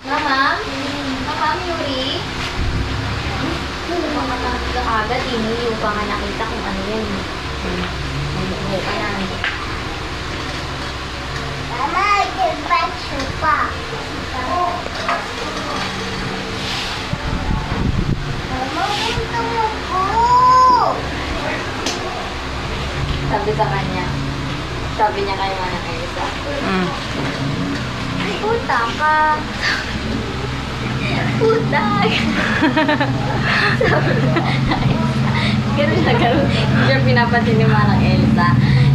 Mama? Mama, Yuri? Makatakot ka agad, hindi yung pa nga nakita kung ano yan. May ka na. Mama, I can back pa. Mama, punta mo ko. Sabi sa kanya. Sabi niya kay Manang Elsa. Ay, puta ka. Puta. Sabi ko, ganun siya, ganun. Hindi siya pinapansin ni Manang Elsa.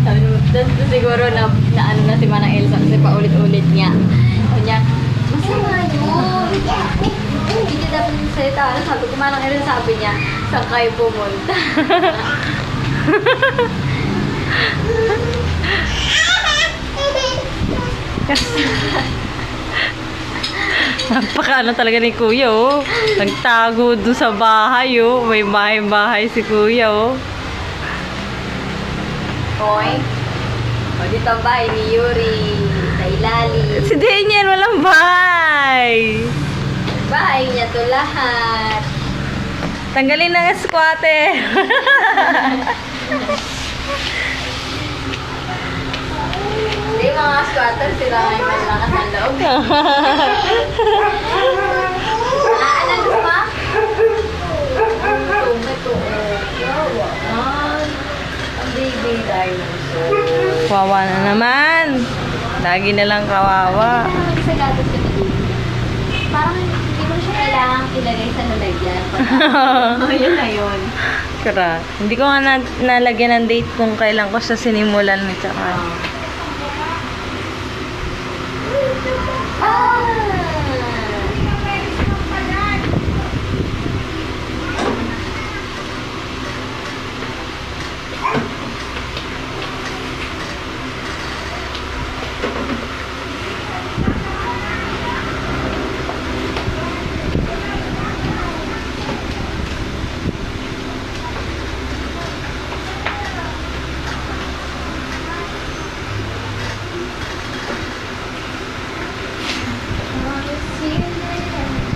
Sabi mo, tapos siguro na ano na si Manang Elsa kasi paulit-ulit niya. Sabi niya, masama yun. Hindi niya dapat salita. Ano sabi ko, Manang Elsa, sabi niya, saan kayo pumunta? Napaka ano talaga ni Kuya, oh. Nagtago doon sa bahay, oh. May bahay-bahay si Kuya, oh. Hoy. O, dito ang bahay ni Yuri. Sa ilalim. Si Daniel, walang bahay. Bahay niya to lahat. Tanggalin ng squatter. Hindi, mga squatter sila ngayon malakas ang loob. Ano gusto mo? Ito. Ang baby dinosaur. Kawawa na naman. Lagi na lang kawawa. Sa gatos ka na dito. Parang hindi mo siya kailangang ilagay sa lalagyan. Yun na yun. Kara. Hindi ko nga nalagyan ng date kung kailan ko siya sinimulan at saka.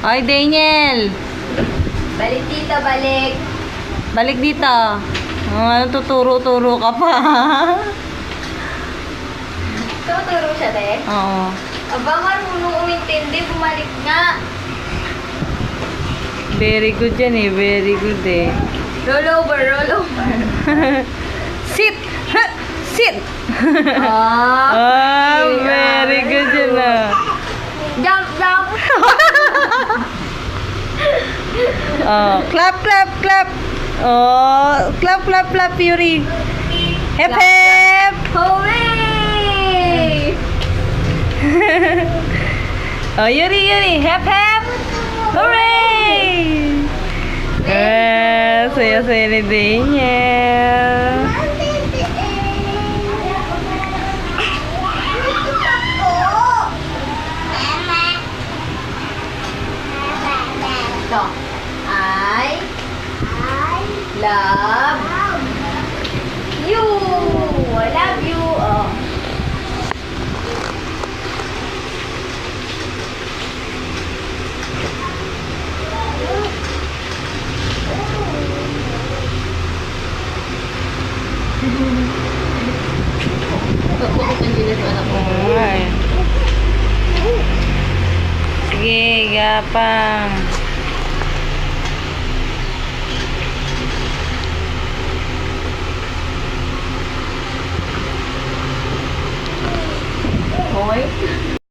Ay, Daniel! Balik dito, balik. Balik dito. Ano, tuturo-turo ka pa. Tuturo siya, te. Oo. Aba, marunong umintindi, bumalik nga. Very good yan eh. Very good eh. Roll over, roll over. Sit! Ha! Sit! Ah, Very good yan ah. Jump, jump. Oh, clap, clap, clap. Oh, clap, clap, clap, Yuri. Hep, Clap, hep. Hooray! Oh, Yuri, Yuri. Hep, hep. Hooray! Saya-saya ni Daniel. Ito. I love you. I love you. Oh. Bakit ang gilis mo anak mo? Ay. Sige, gapang.